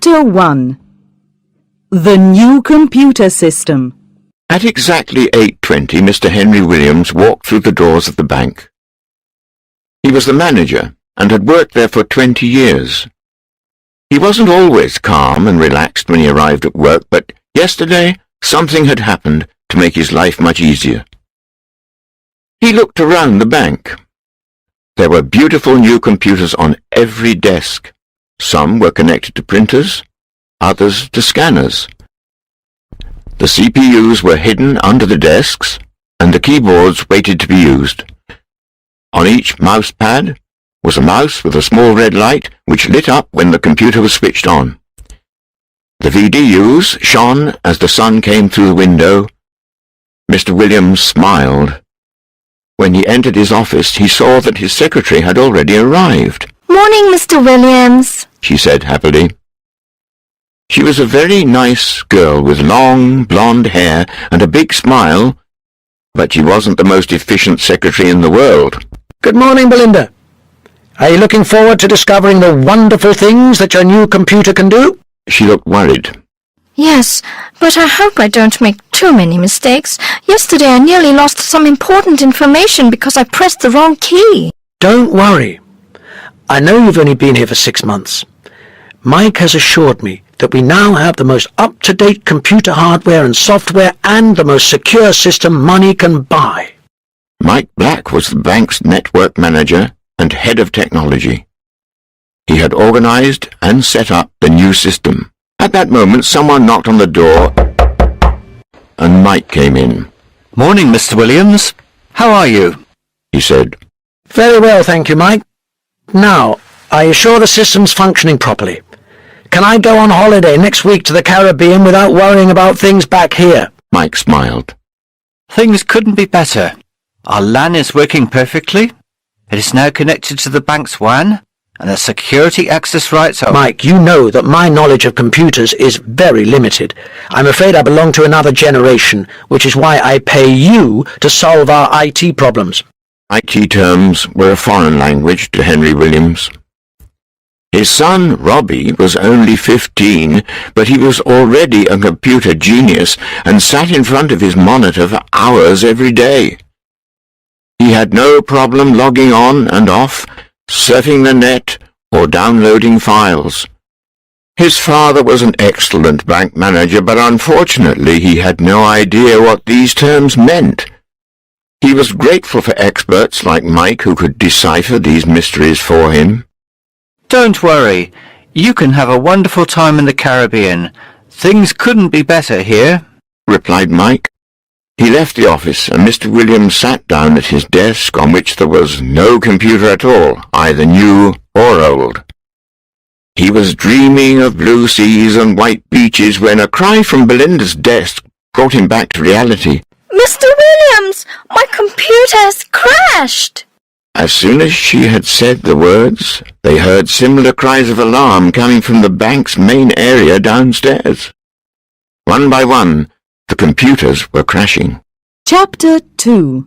Chapter 1. The New Computer System. At exactly 8:20, Mr. Henry Williams walked through the doors of the bank. He was the manager and had worked there for 20 years. He wasn't always calm and relaxed when he arrived at work, but yesterday something had happened to make his life much easier. He looked around the bank. There were beautiful new computers on every desk. Some were connected to printers, others to scanners. The CPUs were hidden under the desks, and the keyboards waited to be used. On each mouse pad was a mouse with a small red light which lit up when the computer was switched on. The VDUs shone as the sun came through the window. Mr. Williams smiled. When he entered his office, he saw that his secretary had already arrived. "Morning, Mr. Williams," she said happily. She was a very nice girl with long, blonde hair and a big smile, but she wasn't the most efficient secretary in the world. Good morning, Belinda. Are you looking forward to discovering the wonderful things that your new computer can do? She looked worried. "Yes, but I hope I don't make too many mistakes. Yesterday I nearly lost some important information because I pressed the wrong key." Don't worry. I know you've only been here for 6 months. Mike has assured me that we now have the most up-to-date computer hardware and software and the most secure system money can buy. Mike Black was the bank's network manager and head of technology. He had organized and set up the new system. At that moment, someone knocked on the door, and Mike came in. "Morning, Mr. Williams. How are you?" he said. Very well, thank you, Mike. Now, are you sure the system's functioning properly? Can I go on holiday next week to the Caribbean without worrying about things back here? Mike smiled. "Things couldn't be better. Our LAN is working perfectly. It is now connected to the bank's WAN, and the security access rights are—" Mike, you know that my knowledge of computers is very limited. I'm afraid I belong to another generation, which is why I pay you to solve our IT problems. IT terms were a foreign language to Henry Williams. His son, Robbie, was only 15, but he was already a computer genius and sat in front of his monitor for hours every day. He had no problem logging on and off, surfing the net, or downloading files. His father was an excellent bank manager, but unfortunately he had no idea what these terms meant. He was grateful for experts like Mike who could decipher these mysteries for him. "Don't worry. You can have a wonderful time in the Caribbean. Things couldn't be better here," replied Mike. He left the office, and Mr. Williams sat down at his desk on which there was no computer at all, either new or old. He was dreaming of blue seas and white beaches when a cry from Belinda's desk brought him back to reality. "Mr. Williams, my computer has crashed!" As soon as she had said the words, they heard similar cries of alarm coming from the bank's main area downstairs. One by one, the computers were crashing. Chapter 2.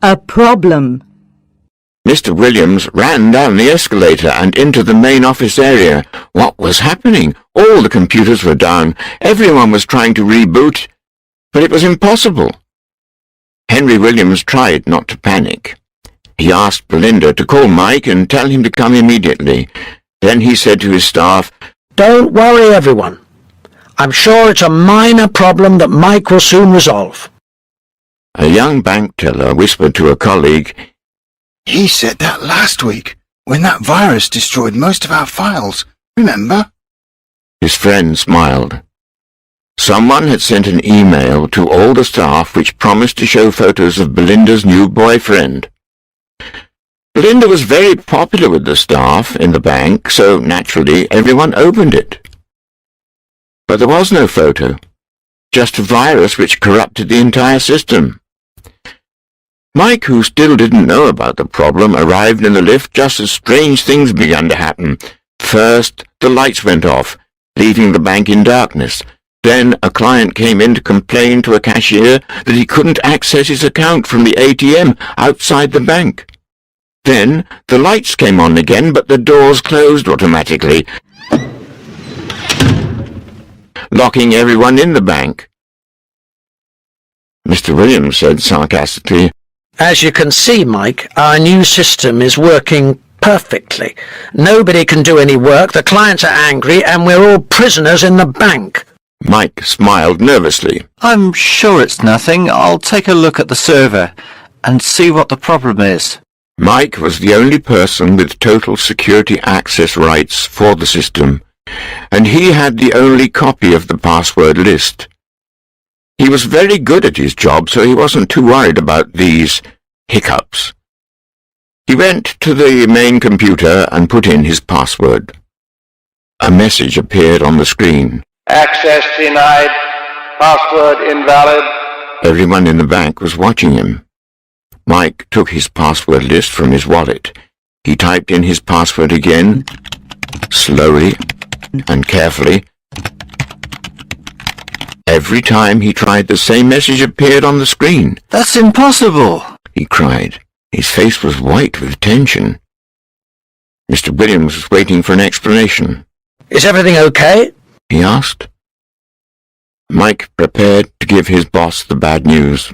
A Problem. Mr. Williams ran down the escalator and into the main office area. What was happening? All the computers were down. Everyone was trying to reboot, but it was impossible. Henry Williams tried not to panic. He asked Belinda to call Mike and tell him to come immediately. Then he said to his staff, Don't worry, everyone. I'm sure it's a minor problem that Mike will soon resolve. A young bank teller whispered to a colleague, "He said that last week, when that virus destroyed most of our files. Remember?" His friend smiled. Someone had sent an email to all the staff which promised to show photos of Belinda's new boyfriend. Belinda was very popular with the staff in the bank, so naturally everyone opened it. But there was no photo, just a virus which corrupted the entire system. Mike, who still didn't know about the problem, arrived in the lift just as strange things began to happen. First, the lights went off, leaving the bank in darkness. Then a client came in to complain to a cashier that he couldn't access his account from the ATM outside the bank. Then the lights came on again, but the doors closed automatically. locking everyone in the bank. Mr. Williams said sarcastically, As you can see, Mike, our new system is working perfectly. Nobody can do any work, the clients are angry, and we're all prisoners in the bank. Mike smiled nervously. I'm sure it's nothing. I'll take a look at the server and see what the problem is. Mike was the only person with total security access rights for the system, and he had the only copy of the password list. He was very good at his job, so he wasn't too worried about these hiccups. He went to the main computer and put in his password. A message appeared on the screen. Access denied. Password invalid. Everyone in the bank was watching him. Mike took his password list from his wallet. He typed in his password again, slowly and carefully. Every time he tried, the same message appeared on the screen. That's impossible, he cried. His face was white with tension. Mr. Williams was waiting for an explanation. Is everything okay? He asked. Mike prepared to give his boss the bad news.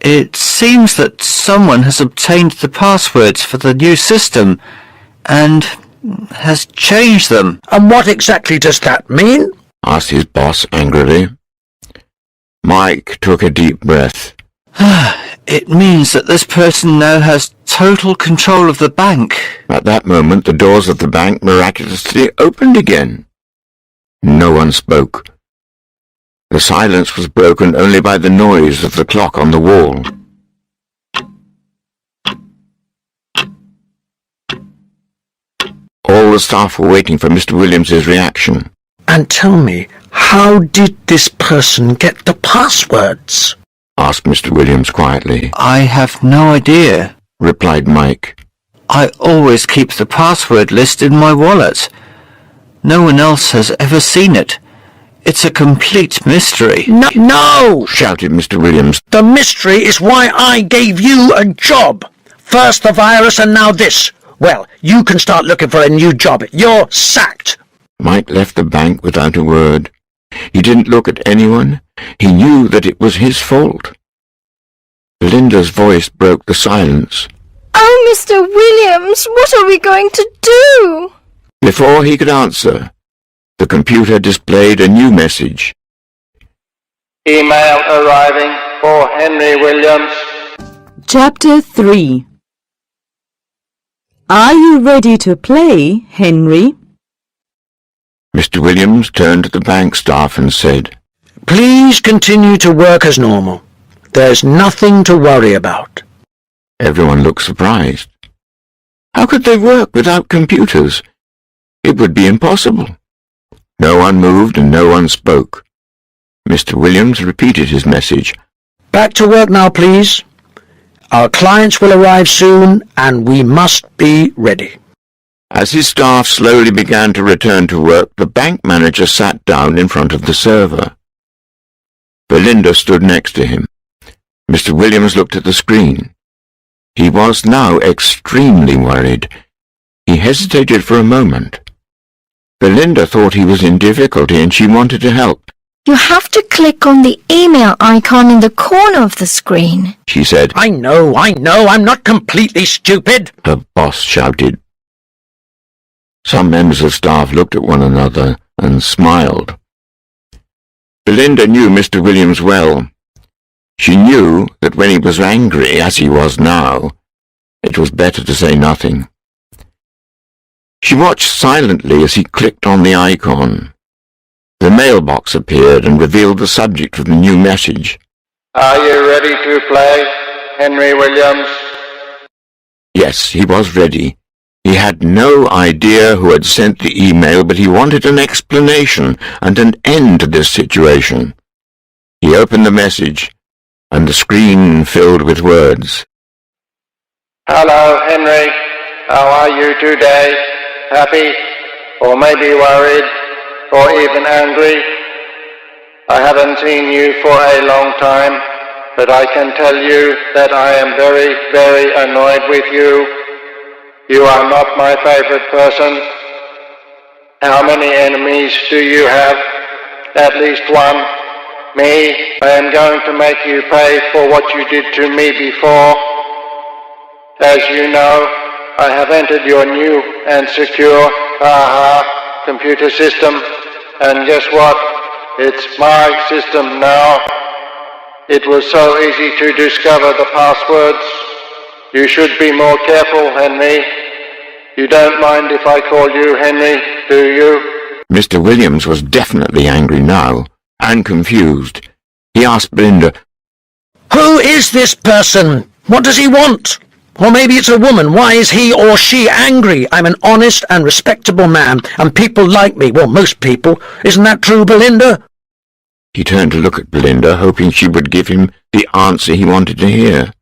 It seems that someone has obtained the passwords for the new system and has changed them. And what exactly does that mean? Asked his boss angrily. Mike took a deep breath. It means that this person now has total control of the bank. At that moment, the doors of the bank miraculously opened again. No one spoke. The silence was broken only by the noise of the clock on the wall. All the staff were waiting for Mr. Williams's reaction. And tell me, how did this person get the passwords? Asked Mr. Williams quietly. I have no idea, replied Mike. I always keep the password list in my wallet. No one else has ever seen it. It's a complete mystery. No! Shouted Mr. Williams. The mystery is why I gave you a job. First the virus and now this. Well, you can start looking for a new job. You're sacked. Mike left the bank without a word. He didn't look at anyone. He knew that it was his fault. Belinda's voice broke the silence. Oh, Mr. Williams, what are we going to do? Before he could answer, the computer displayed a new message. Email arriving for Henry Williams. Chapter 3. Are you ready to play, Henry? Mr. Williams turned to the bank staff and said, Please continue to work as normal. There's nothing to worry about. Everyone looked surprised. How could they work without computers? It would be impossible. No one moved and no one spoke. Mr. Williams repeated his message. Back to work now, please. Our clients will arrive soon, and we must be ready. As his staff slowly began to return to work, the bank manager sat down in front of the server. Belinda stood next to him. Mr. Williams looked at the screen. He was now extremely worried. He hesitated for a moment. Belinda thought he was in difficulty and she wanted to help. You have to click on the email icon in the corner of the screen, she said. I know, I'm not completely stupid, her boss shouted. Some members of staff looked at one another and smiled. Belinda knew Mr. Williams well. She knew that when he was angry, as he was now, it was better to say nothing. She watched silently as he clicked on the icon. The mailbox appeared and revealed the subject of the new message. Are you ready to play, Henry Williams? Yes, he was ready. He had no idea who had sent the email, but he wanted an explanation and an end to this situation. He opened the message, and the screen filled with words. Hello, Henry. How are you today? Happy? Or maybe worried? Or even angry? I haven't seen you for a long time, but I can tell you that I am very, very annoyed with you. You are not my favorite person. How many enemies do you have? at least one. Me, I am going to make you pay for what you did to me before. As you know, I have entered your new and secure, computer system, and guess what? It's my system now. It was so easy to discover the passwords. You should be more careful, Henry. You don't mind if I call you Henry, do you? Mr. Williams was definitely angry now, and confused. He asked Belinda, Who is this person? What does he want? Or maybe it's a woman. Why is he or she angry? I'm an honest and respectable man, and people like me. Well, most people. Isn't that true, Belinda? He turned to look at Belinda, hoping she would give him the answer he wanted to hear.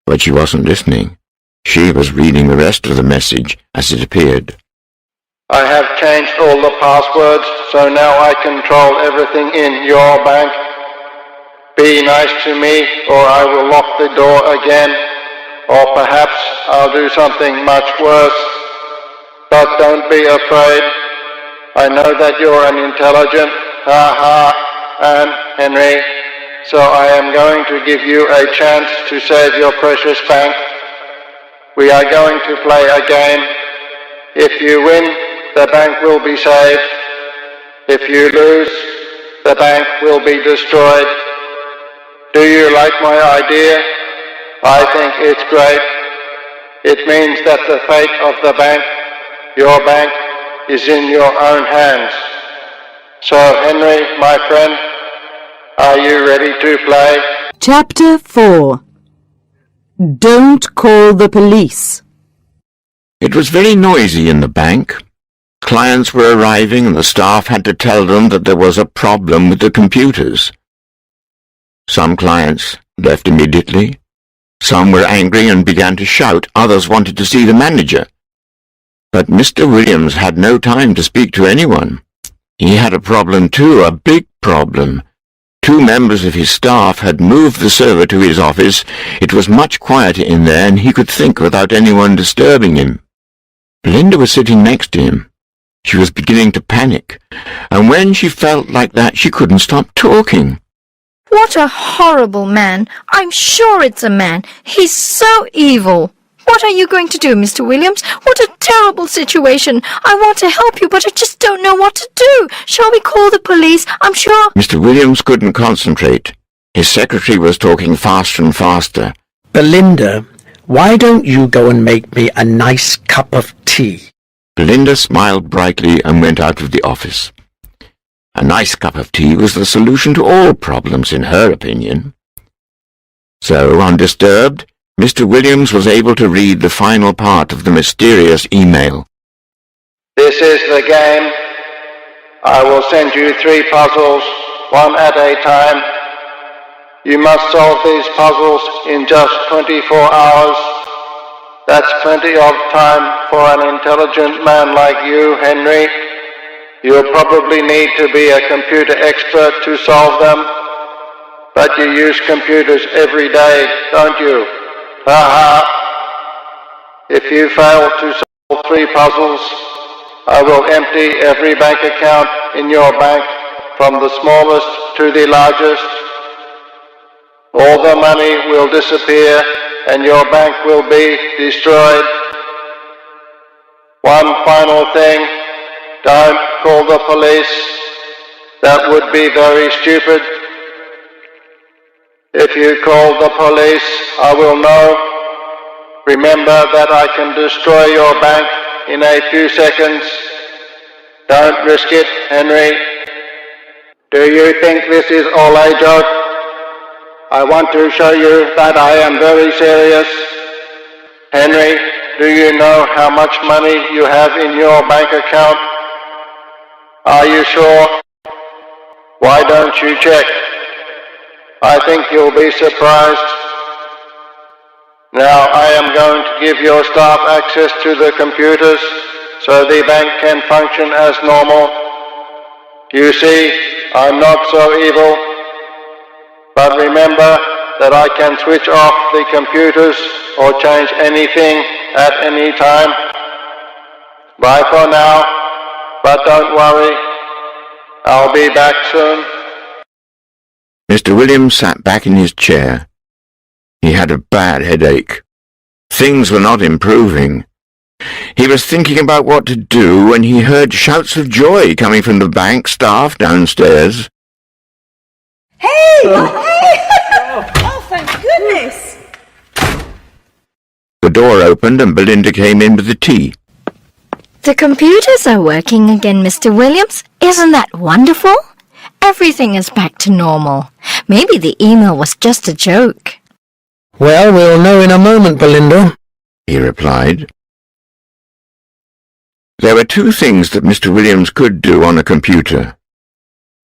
But she wasn't listening. She was reading the rest of the message as it appeared. I have changed all the passwords, so now I control everything in your bank. Be nice to me, or I will lock the door again, or perhaps I'll do something much worse. But don't be afraid. I know that you're an intelligent, and Henry, so I am going to give you a chance to save your precious bank. We are going to play a game. If you win, the bank will be saved. If you lose, the bank will be destroyed. Do you like my idea? I think it's great. It means that the fate of the bank, your bank, is in your own hands. So, Henry, my friend, are you ready to play? Chapter 4. Don't call the police. It was very noisy in the bank. Clients were arriving and the staff had to tell them that there was a problem with the computers. Some clients left immediately. Some were angry and began to shout. Others wanted to see the manager. But Mr. Williams had no time to speak to anyone. He had a problem too, a big problem. 2 members of his staff had moved the server to his office. It was much quieter in there and he could think without anyone disturbing him. Belinda was sitting next to him. She was beginning to panic, and when she felt like that she couldn't stop talking. What a horrible man. I'm sure it's a man. He's so evil. What are you going to do, Mr. Williams? What a terrible situation. I want to help you, but I just don't know what to do. Shall we call the police? I'm sure... Mr. Williams couldn't concentrate. His secretary was talking faster and faster. Belinda, why don't you go and make me a nice cup of tea? Belinda smiled brightly and went out of the office. A nice cup of tea was the solution to all problems, in her opinion. So, undisturbed, Mr. Williams was able to read the final part of the mysterious email. This is the game. I will send you 3 puzzles, one at a time. You must solve these puzzles in just 24 hours. That's plenty of time for an intelligent man like you, Henry. You'll probably need to be a computer expert to solve them. But you use computers every day, don't you? If you fail to solve 3 puzzles, I will empty every bank account in your bank, from the smallest to the largest. All the money will disappear and your bank will be destroyed. One final thing, don't call the police. That would be very stupid. If you call the police, I will know. Remember that I can destroy your bank in a few seconds. Don't risk it, Henry. Do you think this is all a joke? I want to show you that I am very serious. Henry, do you know how much money you have in your bank account? Are you sure? Why don't you check? I think you'll be surprised. Now I am going to give your staff access to the computers so the bank can function as normal. You see, I'm not so evil. But remember that I can switch off the computers or change anything at any time. Bye for now, but don't worry. I'll be back soon. Mr. Williams sat back in his chair. He had a bad headache. Things were not improving. He was thinking about what to do when he heard shouts of joy coming from the bank staff downstairs. Hey! Oh, thank goodness! The door opened and Belinda came in with the tea. The computers are working again, Mr. Williams. Isn't that wonderful? Everything is back to normal. Maybe the email was just a joke. Well, we'll know in a moment, Belinda, He replied. There were two things that Mr. Williams could do on a computer: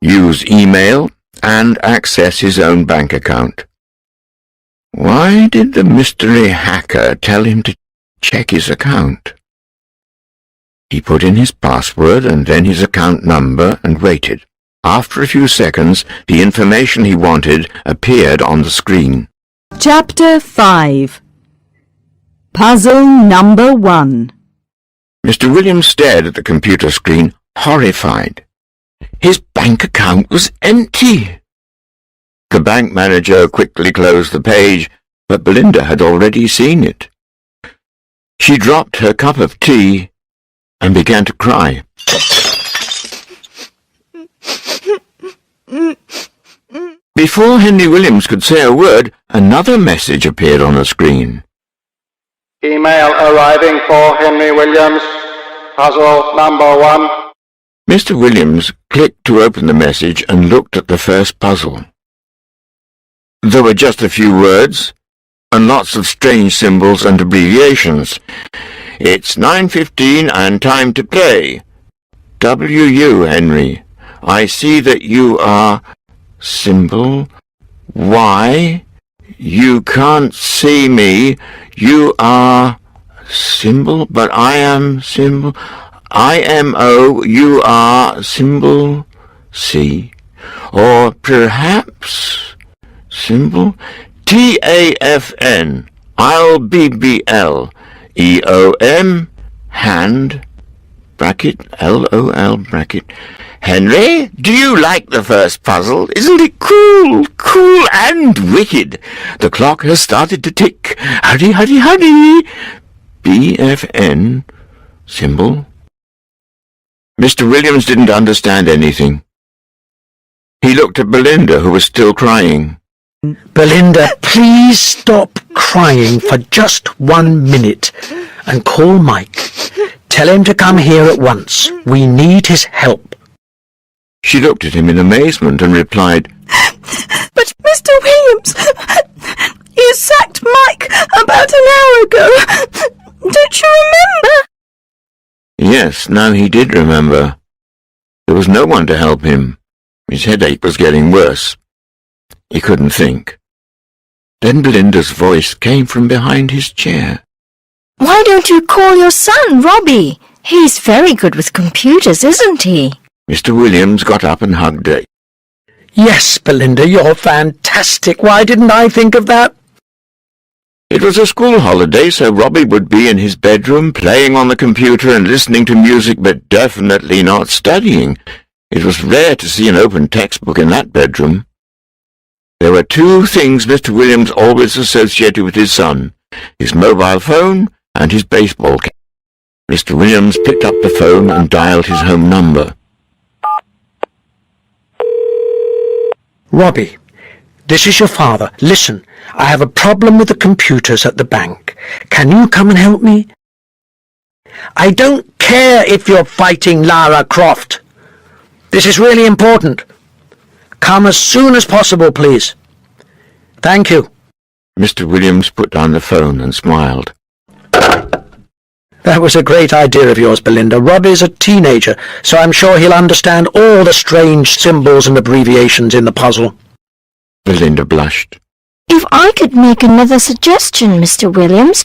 use email and access his own bank account. Why did the mystery hacker tell him to check his account? He put in his password and then his account number and waited. After a few seconds, the information he wanted appeared on the screen. Chapter 5. Puzzle number 1. Mr. Williams stared at the computer screen, horrified. His bank account was empty. The bank manager quickly closed the page, but Belinda had already seen it. She dropped her cup of tea and began to cry. Before Henry Williams could say a word, another message appeared on the screen. Email arriving for Henry Williams. Puzzle number 1. Mr. Williams clicked to open the message and looked at the first puzzle. There were just a few words, and lots of strange symbols and abbreviations. It's 9:15 and time to play. W.U. Henry. I see that you are... symbol. Y. You can't see me. You are... symbol, but I am symbol. IMO, you are symbol. C. Or perhaps... symbol. TAFN. I'll BBL. EOM. Hand. Bracket. LOL bracket. Henry, do you like the first puzzle? Isn't it cool? Cool and wicked. The clock has started to tick. Hurry, hurry, hurry. BFN. Symbol. Mr. Williams didn't understand anything. He looked at Belinda, who was still crying. Belinda, please stop crying for just 1 minute and call Mike. Tell him to come here at once. We need his help. She looked at him in amazement and replied, But Mr. Williams, you sacked Mike about an hour ago. Don't you remember? Yes, now he did remember. There was no one to help him. His headache was getting worse. He couldn't think. Then Belinda's voice came from behind his chair. Why don't you call your son, Robbie? He's very good with computers, isn't he? Mr. Williams got up and hugged her. Yes, Belinda, you're fantastic. Why didn't I think of that? It was a school holiday, so Robbie would be in his bedroom playing on the computer and listening to music, but definitely not studying. It was rare to see an open textbook in that bedroom. There were two things Mr. Williams always associated with his son: his mobile phone and his baseball cap. Mr. Williams picked up the phone and dialed his home number. Robbie, this is your father. Listen, I have a problem with the computers at the bank. Can you come and help me? I don't care if you're fighting Lara Croft. This is really important. Come as soon as possible, please. Thank you. Mr. Williams put down the phone and smiled. That was a great idea of yours, Belinda. Robbie's a teenager, so I'm sure he'll understand all the strange symbols and abbreviations in the puzzle. Belinda blushed. If I could make another suggestion, Mr. Williams,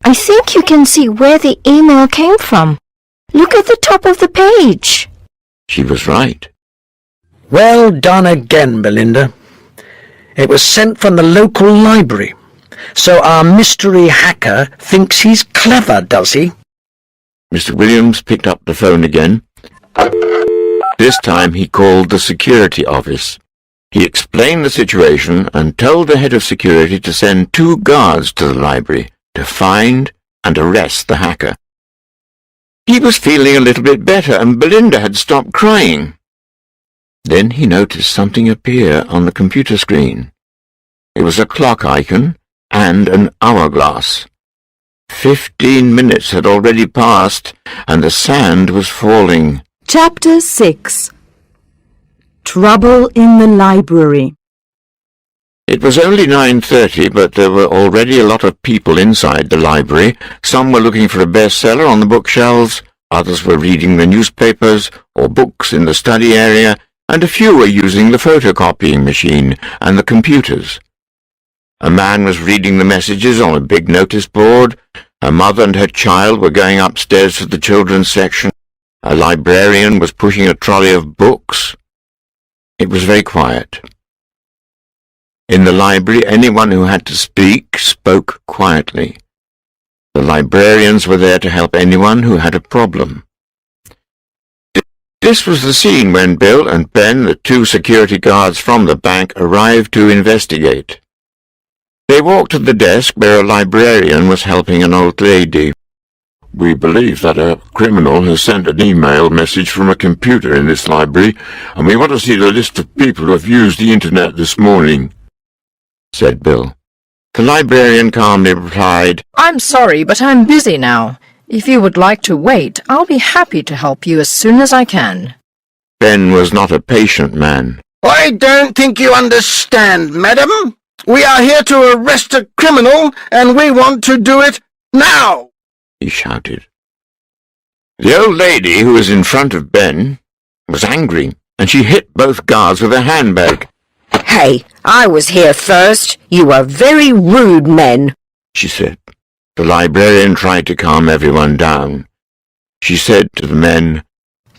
I think you can see where the email came from. Look at the top of the page. She was right. Well done again, Belinda. It was sent from the local library. So our mystery hacker thinks he's clever, does he? Mr. Williams picked up the phone again. This time he called the security office. He explained the situation and told the head of security to send 2 guards to the library to find and arrest the hacker. He was feeling a little bit better and Belinda had stopped crying. Then he noticed something appear on the computer screen. It was a clock icon and an hourglass. 15 minutes had already passed and the sand was falling. Chapter 6. Trouble in the Library. It was only 9:30, but there were already a lot of people inside the library. Some were looking for a bestseller on the bookshelves, others were reading the newspapers or books in the study area, and a few were using the photocopying machine and the computers. A man was reading the messages on a big notice board. A mother and her child were going upstairs to the children's section. A librarian was pushing a trolley of books. It was very quiet. In the library, anyone who had to speak spoke quietly. The librarians were there to help anyone who had a problem. This was the scene when Bill and Ben, the 2 security guards from the bank, arrived to investigate. They walked to the desk where a librarian was helping an old lady. "We believe that a criminal has sent an email message from a computer in this library, and we want to see the list of people who have used the internet this morning," said Bill. The librarian calmly replied, "I'm sorry, but I'm busy now. If you would like to wait, I'll be happy to help you as soon as I can." Ben was not a patient man. I don't think you understand, madam. We are here to arrest a criminal, and we want to do it now, he shouted. The old lady who was in front of Ben was angry, and she hit both guards with a handbag. "Hey, I was here first. You are very rude men," she said. The librarian tried to calm everyone down. She said to the men,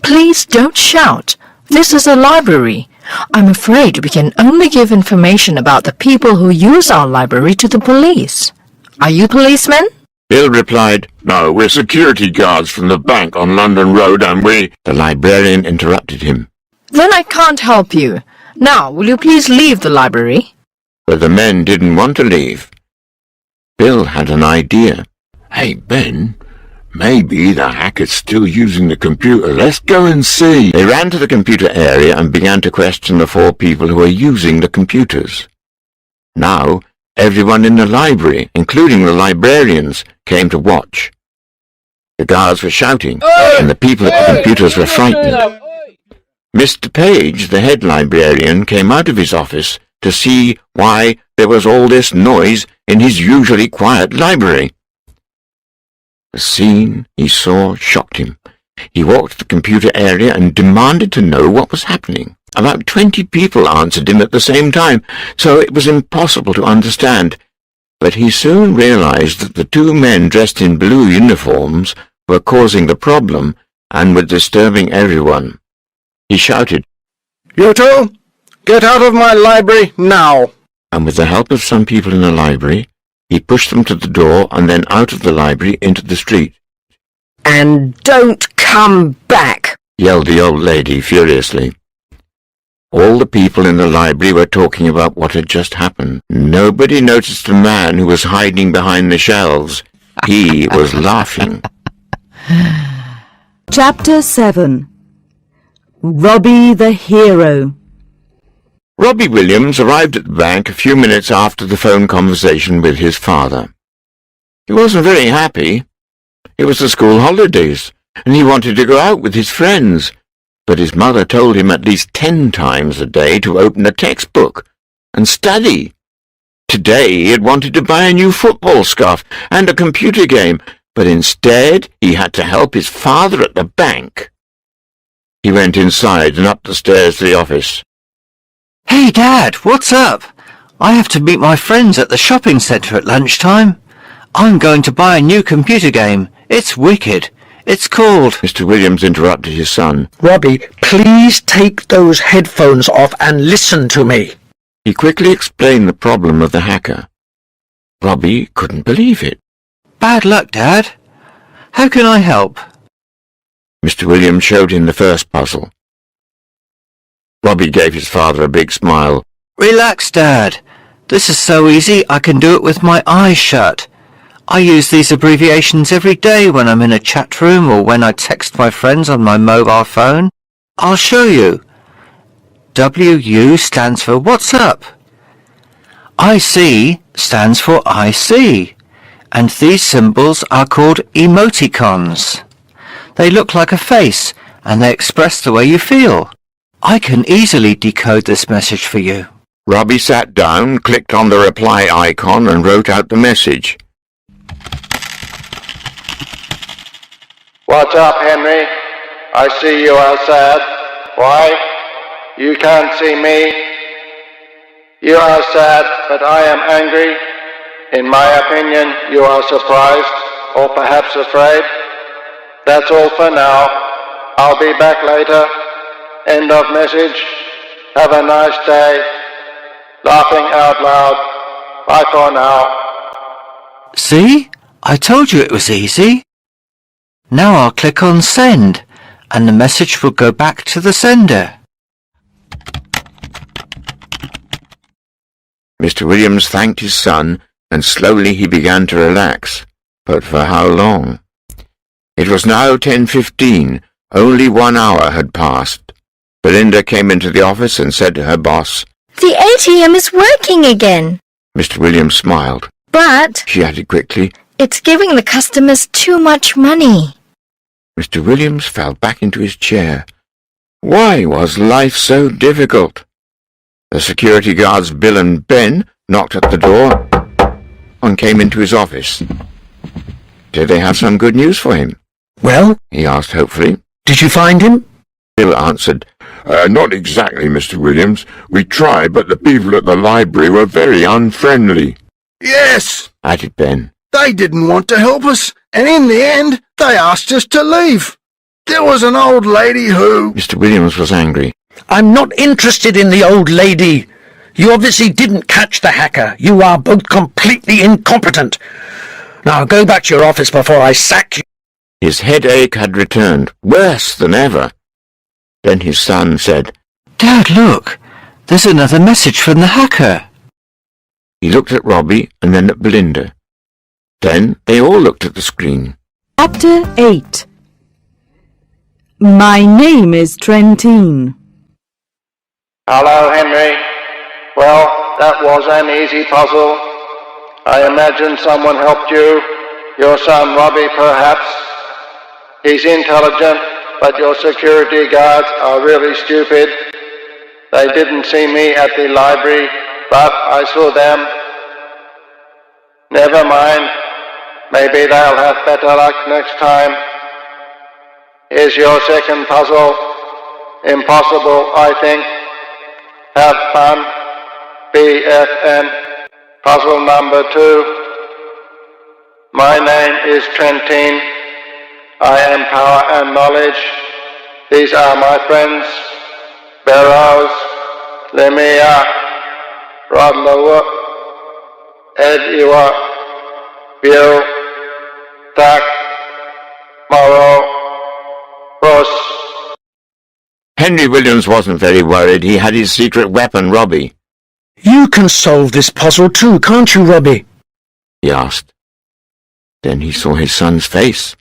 "Please don't shout. This is a library. I'm afraid we can only give information about the people who use our library to the police. Are you policemen?" Bill replied, "No, we're security guards from the bank on London Road, and we—" The librarian interrupted him. "Then I can't help you. Now, will you please leave the library?" But the men didn't want to leave. Bill had an idea. "Hey, Ben, maybe the hacker's still using the computer. Let's go and see." They ran to the computer area and began to question the 4 people who were using the computers. Now, everyone in the library, including the librarians, came to watch. The guards were shouting, and the people at the computers were frightened. Mr. Page, the head librarian, came out of his office to see why there was all this noise in his usually quiet library. The scene he saw shocked him. He walked to the computer area and demanded to know what was happening. About 20 people answered him at the same time, so it was impossible to understand. But he soon realized that the 2 men dressed in blue uniforms were causing the problem and were disturbing everyone. He shouted, You 2, get out of my library now. And with the help of some people in the library, he pushed them to the door and then out of the library into the street. "And don't come back," yelled the old lady furiously. All the people in the library were talking about what had just happened. Nobody noticed the man who was hiding behind the shelves. He was laughing. Chapter 7. Robbie the Hero. Robbie Williams arrived at the bank a few minutes after the phone conversation with his father. He wasn't very happy. It was the school holidays, and he wanted to go out with his friends, but his mother told him at least 10 times a day to open a textbook and study. Today he had wanted to buy a new football scarf and a computer game, but instead he had to help his father at the bank. He went inside and up the stairs to the office. Hey, Dad, what's up? I have to meet my friends at the shopping centre at lunchtime. I'm going to buy a new computer game. It's wicked. It's called... Mr. Williams interrupted his son. Robbie, please take those headphones off and listen to me. He quickly explained the problem of the hacker. Robbie couldn't believe it. Bad luck, Dad. How can I help? Mr. Williams showed him the first puzzle. Robbie gave his father a big smile. Relax, Dad. This is so easy I can do it with my eyes shut. I use these abbreviations every day when I'm in a chat room or when I text my friends on my mobile phone. I'll show you. WU stands for What's Up? IC stands for I see. And these symbols are called emoticons. They look like a face and they express the way you feel. I can easily decode this message for you. Robbie sat down, clicked on the reply icon and wrote out the message. What's up, Henry? I see you are sad. Why? You can't see me. You are sad, but I am angry. In my opinion, you are surprised, or perhaps afraid. That's all for now. I'll be back later. End of message. Have a nice day. Laughing out loud. Bye for now. See? I told you it was easy. Now I'll click on Send, and the message will go back to the sender. Mr. Williams thanked his son, and slowly he began to relax. But for how long? It was now 10:15. Only 1 hour had passed. Belinda came into the office and said to her boss, The ATM is working again. Mr. Williams smiled. But She added quickly, it's giving the customers too much money. Mr. Williams fell back into his chair. Why was life so difficult? The security guards Bill and Ben knocked at the door and came into his office. Did they have some good news for him? Well, He asked hopefully. did you find him? Bill answered, Not exactly, Mr. Williams. We tried, but the people at the library were very unfriendly. Yes, added Ben. they didn't want to help us, and in the end, they asked us to leave. There was an old lady who... Mr. Williams was angry. I'm not interested in the old lady. You obviously didn't catch the hacker. You are both completely incompetent. Now go back to your office before I sack you. His headache had returned, worse than ever. Then his son said, Dad, look. There's another message from the hacker. He looked at Robbie and then at Belinda. Then they all looked at the screen. Chapter 8. My name is Trentine. Hello, Henry. Well, that was an easy puzzle. I imagine someone helped you. Your son Robbie, perhaps. He's intelligent, but your security guards are really stupid. They didn't see me at the library, but I saw them. Never mind. Maybe they'll have better luck next time. Here's your second puzzle. Impossible, I think. Have fun. BFN. Puzzle number 2. My name is Trentine. I am power and knowledge. These are my friends. Barrows, Lemia, Rodlower, Ediwa, Bill, Tak, Morrow, Ross. Henry Williams wasn't very worried. He had his secret weapon, Robbie. You can solve this puzzle too, can't you, Robbie? He asked. Then he saw his son's face.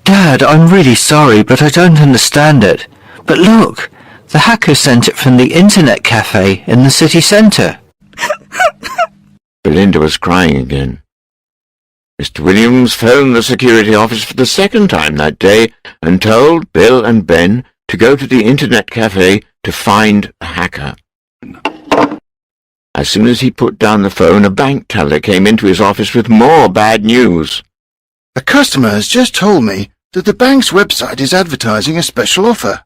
Dad, I'm really sorry, but I don't understand it. But look, the hacker sent it from the internet cafe in the city centre. Belinda was crying again. Mr. Williams phoned the security office for the second time that day and told Bill and Ben to go to the internet cafe to find the hacker. As soon as he put down the phone, a bank teller came into his office with more bad news. A customer has just told me that the bank's website is advertising a special offer.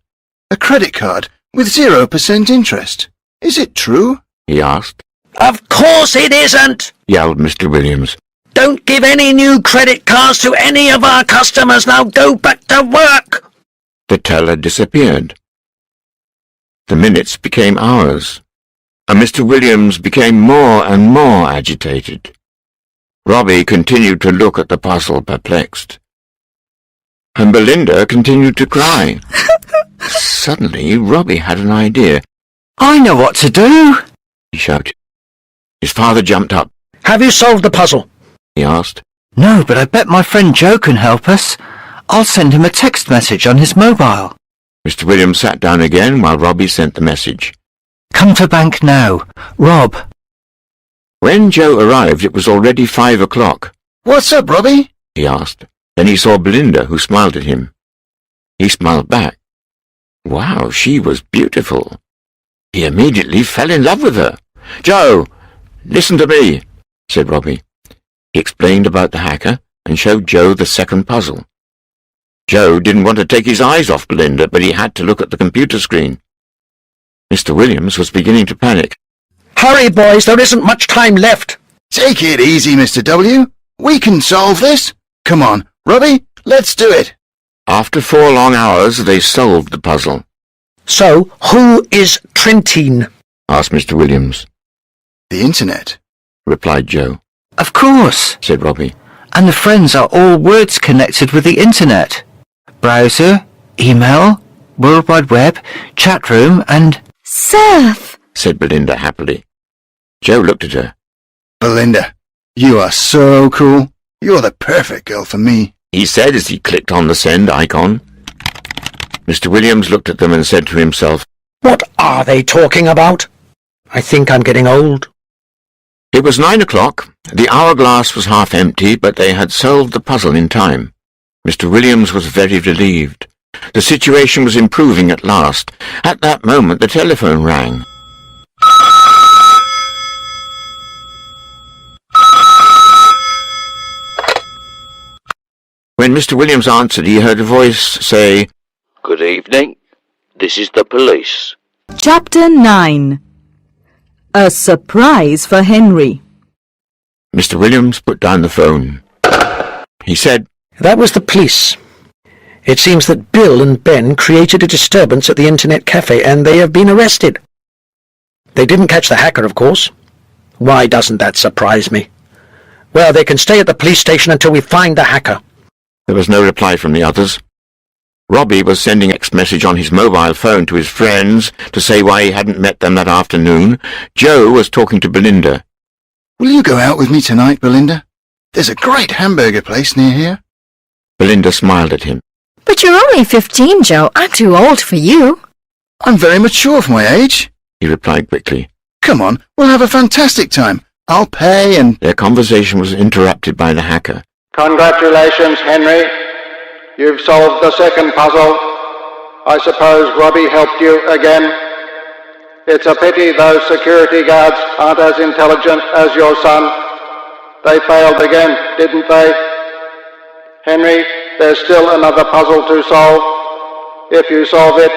A credit card with 0% interest. Is it true? He asked. Of course it isn't! Yelled Mr. Williams. Don't give any new credit cards to any of our customers. Now go back to work! The teller disappeared. The minutes became hours, and Mr. Williams became more and more agitated. Robbie continued to look at the puzzle, perplexed. And Belinda continued to cry. Suddenly, Robbie had an idea. I know what to do! He shouted. His father jumped up. Have you solved the puzzle? He asked. No, but I bet my friend Joe can help us. I'll send him a text message on his mobile. Mr. Williams sat down again while Robbie sent the message. Come to bank now. Rob. When Joe arrived, it was already 5 o'clock. What's up, Robbie? He asked. Then he saw Belinda, who smiled at him. He smiled back. Wow, she was beautiful. He immediately fell in love with her. Joe, listen to me, said Robbie. He explained about the hacker and showed Joe the second puzzle. Joe didn't want to take his eyes off Belinda, but he had to look at the computer screen. Mr. Williams was beginning to panic. Hurry, boys, there isn't much time left. Take it easy, Mr. W. We can solve this. Come on, Robbie, let's do it. After 4 long hours, they solved the puzzle. So, who is Trentine? Asked Mr. Williams. The Internet, Replied Joe. Of course. Said Robbie. And the friends are all words connected with the internet. Browser, email, World Wide Web, chat room, and... Surf! Said Belinda happily. Joe looked at her. Belinda, you are so cool. You're the perfect girl for me, He said as he clicked on the send icon. Mr. Williams looked at them and said to himself, What are they talking about? I think I'm getting old. It was 9 o'clock. The hourglass was half empty, but they had solved the puzzle in time. Mr. Williams was very relieved. The situation was improving at last. At that moment, the telephone rang. When Mr. Williams answered, he heard a voice say, Good evening. This is the police. Chapter 9. A surprise for Henry. Mr. Williams put down the phone. He said, That was the police. It seems that Bill and Ben created a disturbance at the Internet Cafe and they have been arrested. They didn't catch the hacker, of course. Why doesn't that surprise me? Well, they can stay at the police station until we find the hacker. There was no reply from the others. Robbie was sending a text message on his mobile phone to his friends to say why he hadn't met them that afternoon. Joe was talking to Belinda. Will you go out with me tonight, Belinda? There's a great hamburger place near here. Belinda smiled at him. But you're only 15, Joe. I'm too old for you. I'm very mature for my age, He replied quickly. Come on, we'll have a fantastic time. I'll pay and... Their conversation was interrupted by the hacker. Congratulations, Henry. You've solved the second puzzle. I suppose Robbie helped you again. It's a pity those security guards aren't as intelligent as your son. They failed again, didn't they? Henry, there's still another puzzle to solve. If you solve it,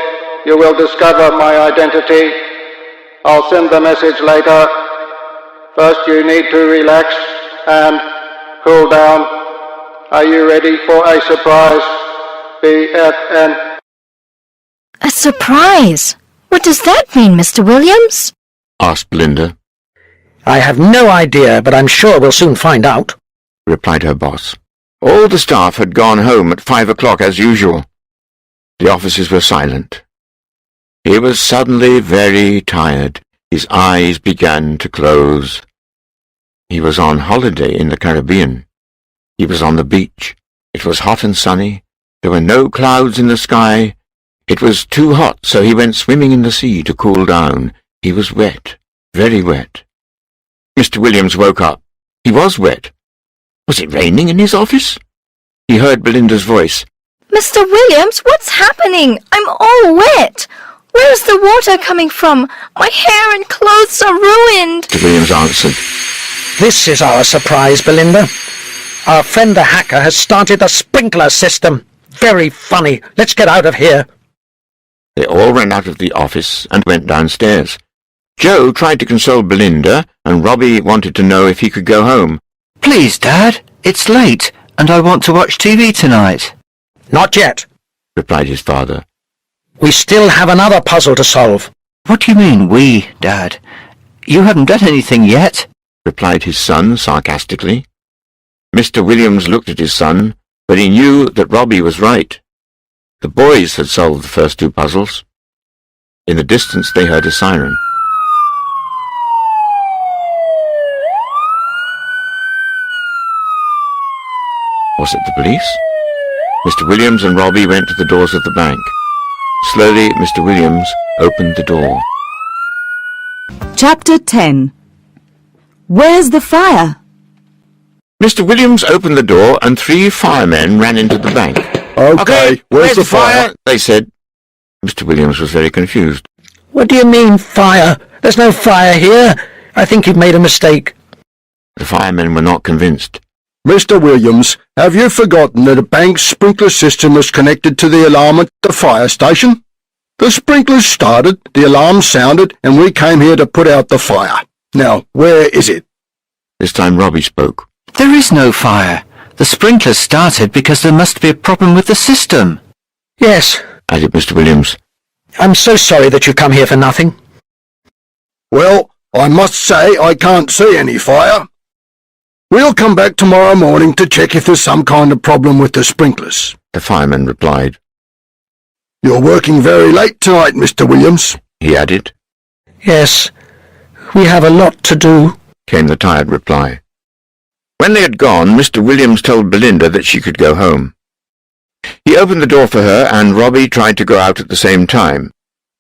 you will discover my identity. I'll send the message later. First you need to relax and cool down. Are you ready for a surprise? BFN. A surprise? What does that mean, Mr. Williams? Asked Belinda. I have no idea, but I'm sure we'll soon find out, Replied her boss. All the staff had gone home at 5 o'clock as usual. The offices were silent. He was suddenly very tired. His eyes began to close. He was on holiday in the Caribbean. He was on the beach. It was hot and sunny. There were no clouds in the sky. It was too hot, so he went swimming in the sea to cool down. He was wet, very wet. Mr. Williams woke up. He was wet. Was it raining in his office? He heard Belinda's voice. Mr. Williams, what's happening? I'm all wet. Where's the water coming from? My hair and clothes are ruined. Mr. Williams answered. This is our surprise, Belinda. Our friend the hacker has started the sprinkler system. Very funny. Let's get out of here. They all ran out of the office and went downstairs. Joe tried to console Belinda, and Robbie wanted to know if he could go home. Please, Dad, it's late, and I want to watch TV tonight. Not yet, Replied his father. We still have another puzzle to solve. What do you mean, we, Dad? You haven't done anything yet, Replied his son sarcastically. Mr. Williams looked at his son, but he knew that Robbie was right. The boys had solved the first 2 puzzles. In the distance they heard a siren. Was it the police? Mr. Williams and Robbie went to the doors of the bank. Slowly, Mr. Williams opened the door. Chapter 10. Where's the fire? Mr. Williams opened the door and 3 firemen ran into the bank. Okay, where's the fire? They said. Mr. Williams was very confused. What do you mean, fire? There's no fire here. I think you've made a mistake. The firemen were not convinced. Mr. Williams, have you forgotten that a bank's sprinkler system was connected to the alarm at the fire station? The sprinklers started, the alarm sounded, and we came here to put out the fire. Now, where is it? This time Robbie spoke. There is no fire. The sprinklers started because there must be a problem with the system. Yes, Added Mr. Williams. I'm so sorry that you've come here for nothing. Well, I must say I can't see any fire. We'll come back tomorrow morning to check if there's some kind of problem with the sprinklers. The fireman replied. You're working very late tonight, Mr. Williams, He added, Yes, we have a lot to do. came the tired reply. When they had gone, Mr. Williams told Belinda that she could go home. He opened the door for her, and Robbie tried to go out at the same time.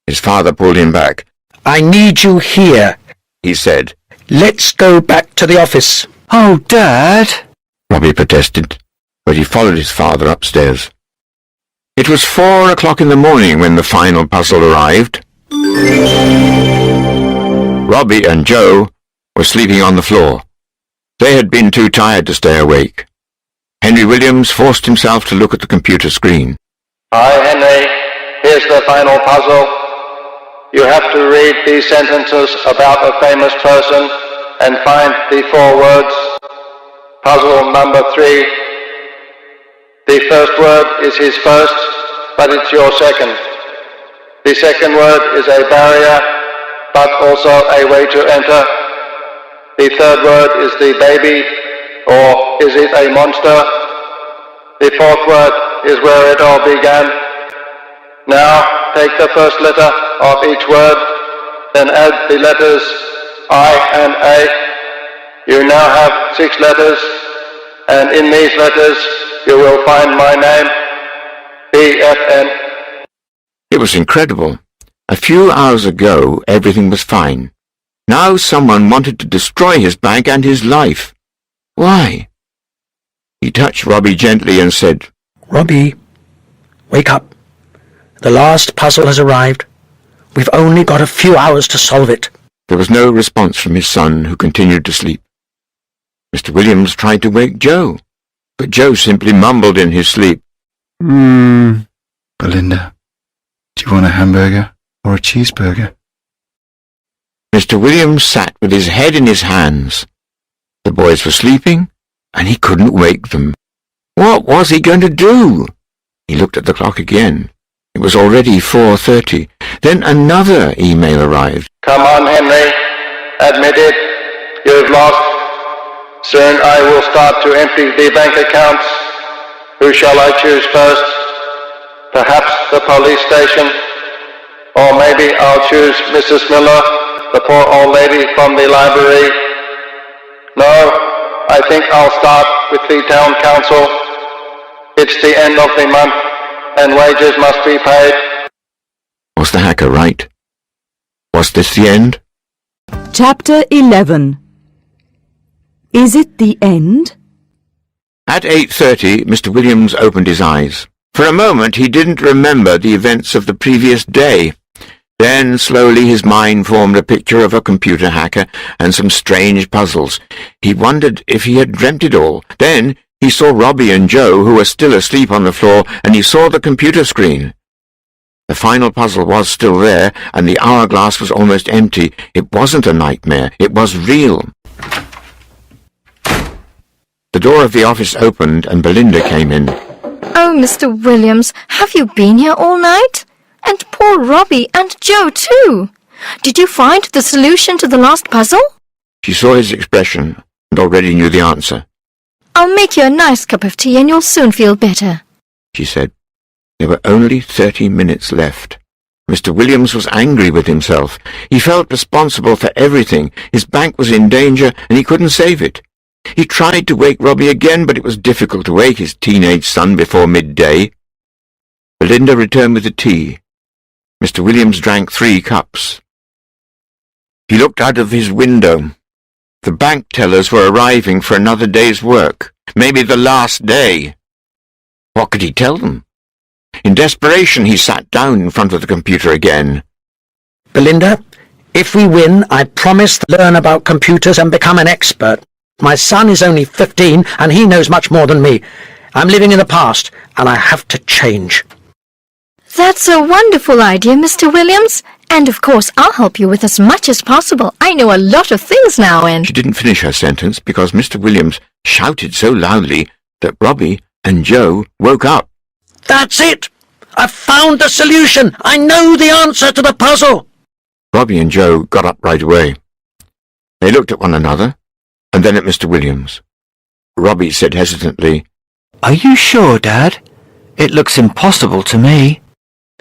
His father pulled him back. I need you here. He said. Let's go back to the office. Oh, Dad! Robbie protested, but he followed his father upstairs. It was 4 o'clock in the morning when the final puzzle arrived. Robbie and Joe were sleeping on the floor. They had been too tired to stay awake. Henry Williams forced himself to look at the computer screen. Hi, Henry. Here's the final puzzle. You have to read these sentences about a famous person and find the 4 words. Puzzle number 3. The first word is his first, but it's your second. The second word is a barrier, but also a way to enter. The third word is the baby, or is it a monster? The fourth word is where it all began. Now take the first letter of each word, then add the letters I and A. You now have 6 letters, and in these letters you will find my name, BFN. It was incredible. A few hours ago, everything was fine. Now someone wanted to destroy his bank and his life. Why? He touched Robbie gently and said, Robbie, wake up. The last puzzle has arrived. We've only got a few hours to solve it. There was no response from his son, who continued to sleep. Mr. Williams tried to wake Joe, but Joe simply mumbled in his sleep. Belinda, do you want a hamburger or a cheeseburger? Mr. Williams sat with his head in his hands. The boys were sleeping, and he couldn't wake them. What was he going to do? He looked at the clock again. It was already 4:30. Then another email arrived. Come on, Henry. Admit it. You've lost. Soon I will start to empty the bank accounts. Who shall I choose first? Perhaps the police station? Or maybe I'll choose Mrs. Miller, the poor old lady from the library. No, I think I'll start with the town council. It's the end of the month, and wages must be paid. Was the hacker right? Was this the end? Chapter 11. Is it the end? At 8:30, Mr. Williams opened his eyes. For a moment he didn't remember the events of the previous day. Then slowly his mind formed a picture of a computer hacker and some strange puzzles. He wondered if he had dreamt it all. Then he saw Robbie and Joe, who were still asleep on the floor, and he saw the computer screen. The final puzzle was still there, and the hourglass was almost empty. It wasn't a nightmare. It was real. The door of the office opened, and Belinda came in. Oh, Mr. Williams, have you been here all night? And poor Robbie and Joe, too. Did you find the solution to the last puzzle? She saw his expression and already knew the answer. I'll make you a nice cup of tea and you'll soon feel better. She said. There were only 30 minutes left. Mr. Williams was angry with himself. He felt responsible for everything. His bank was in danger and he couldn't save it. He tried to wake Robbie again, but it was difficult to wake his teenage son before midday. Belinda returned with the tea. Mr. Williams drank 3 cups. He looked out of his window. The bank tellers were arriving for another day's work, maybe the last day. What could he tell them? In desperation, he sat down in front of the computer again. Belinda, if we win, I promise to learn about computers and become an expert. My son is only 15, and he knows much more than me. I'm living in the past, and I have to change. That's a wonderful idea, Mr. Williams. And of course, I'll help you with as much as possible. I know a lot of things now and... She didn't finish her sentence because Mr. Williams shouted so loudly that Robbie and Joe woke up. That's it! I've found the solution! I know the answer to the puzzle! Robbie and Joe got up right away. They looked at one another, and then at Mr. Williams. Robbie said hesitantly, Are you sure, Dad? It looks impossible to me.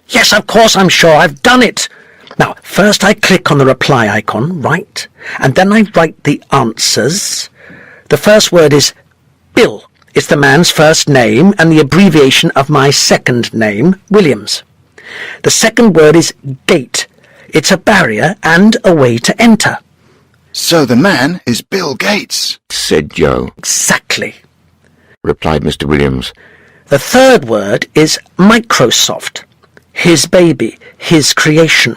Yes, of course I'm sure. I've done it. Now, first I click on the reply icon, right? And then I write the answers. The first word is Bill. It's the man's first name and the abbreviation of my second name, Williams. The second word is gate. It's a barrier and a way to enter. So the man is Bill Gates, said Joe. Exactly, replied Mr. Williams. The third word is Microsoft. His baby, his creation,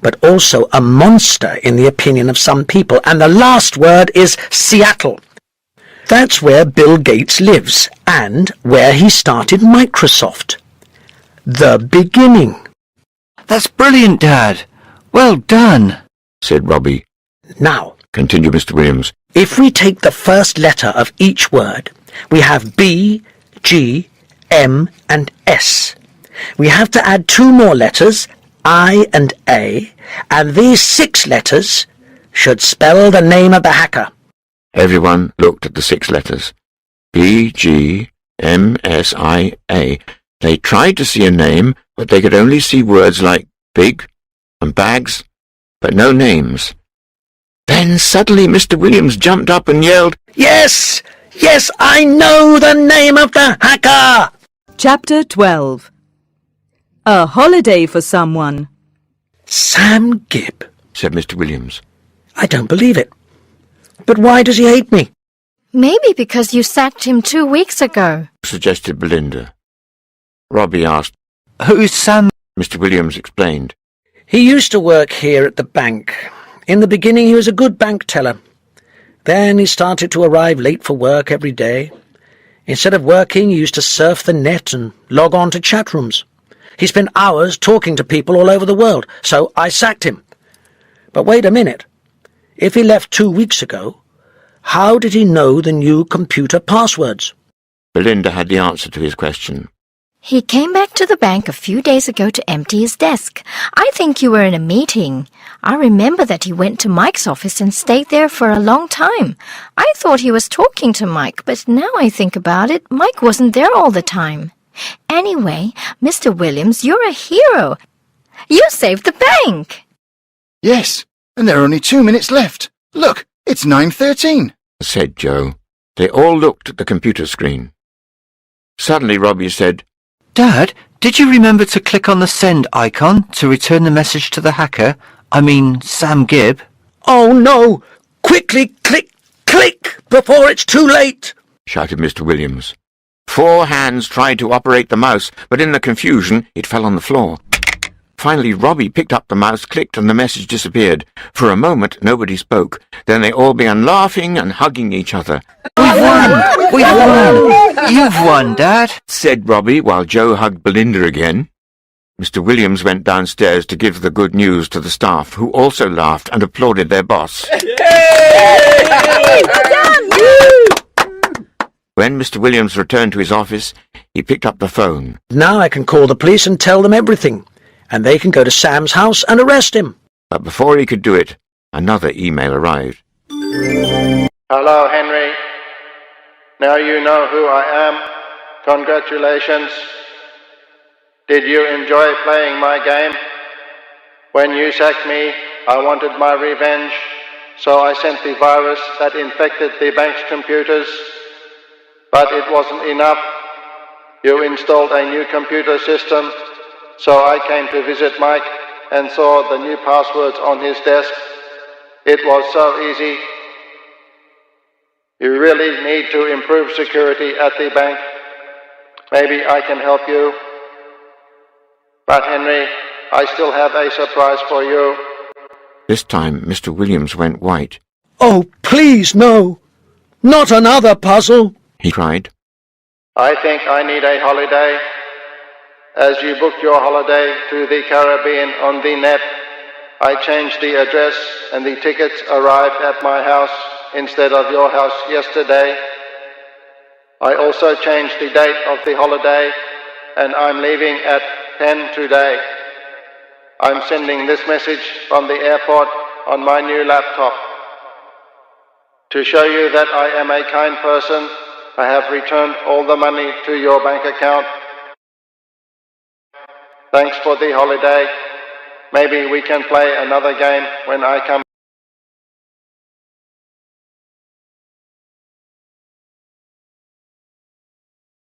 but also a monster in the opinion of some people. And the last word is Seattle. That's where Bill Gates lives and where he started Microsoft. The beginning. That's brilliant, Dad. Well done, said Robbie. Now, continued Mr. Williams, if we take the first letter of each word, we have B, G, M, and S. We have to add 2 more letters, I and A, and these 6 letters should spell the name of the hacker. Everyone looked at the 6 letters. B, G, M, S, I, A. They tried to see a name, but they could only see words like big and bags, but no names. Then suddenly Mr. Williams jumped up and yelled, Yes! Yes, I know the name of the hacker! Chapter 12. A holiday for someone. Sam Gibb, said Mr. Williams. I don't believe it. But why does he hate me? Maybe because you sacked him 2 weeks ago, suggested Belinda. Robbie asked, Who's Sam? Mr. Williams explained. He used to work here at the bank. In the beginning he was a good bank teller. Then he started to arrive late for work every day. Instead of working, he used to surf the net and log on to chat rooms. He spent hours talking to people all over the world, so I sacked him. But wait a minute. If he left 2 weeks ago, how did he know the new computer passwords? Belinda had the answer to his question. He came back to the bank a few days ago to empty his desk. I think you were in a meeting. I remember that he went to Mike's office and stayed there for a long time. I thought he was talking to Mike, but now I think about it, Mike wasn't there all the time. Anyway, Mr. Williams, you're a hero. You saved the bank. Yes, and there are only 2 minutes left. Look, it's 9:13, said Joe. They all looked at the computer screen. Suddenly Robbie said, Dad, did you remember to click on the send icon to return the message to the hacker? I mean, Sam Gibb? Oh no! Quickly click, click, before it's too late! shouted Mr. Williams. 4 hands tried to operate the mouse, but in the confusion it fell on the floor. Finally Robbie picked up the mouse, clicked, and the message disappeared. For a moment nobody spoke. Then they all began laughing and hugging each other. We've won! We've won! You've won, Dad, said Robbie while Joe hugged Belinda again. Mr. Williams went downstairs to give the good news to the staff, who also laughed and applauded their boss. When Mr. Williams returned to his office, he picked up the phone. Now I can call the police and tell them everything, and they can go to Sam's house and arrest him. But before he could do it, another email arrived. Hello, Henry. Now you know who I am. Congratulations. Did you enjoy playing my game? When you sacked me, I wanted my revenge, so I sent the virus that infected the bank's computers. But it wasn't enough. You installed a new computer system, so I came to visit Mike and saw the new passwords on his desk. It was so easy. You really need to improve security at the bank. Maybe I can help you. But Henry, I still have a surprise for you. This time Mr. Williams went white. Oh, please, no. Not another puzzle, he cried. I think I need a holiday. As you booked your holiday to the Caribbean on the net, I changed the address and the tickets arrived at my house instead of your house yesterday. I also changed the date of the holiday and I'm leaving at 10 today. I'm sending this message from the airport on my new laptop. To show you that I am a kind person, I have returned all the money to your bank account. Thanks for the holiday. Maybe we can play another game when I come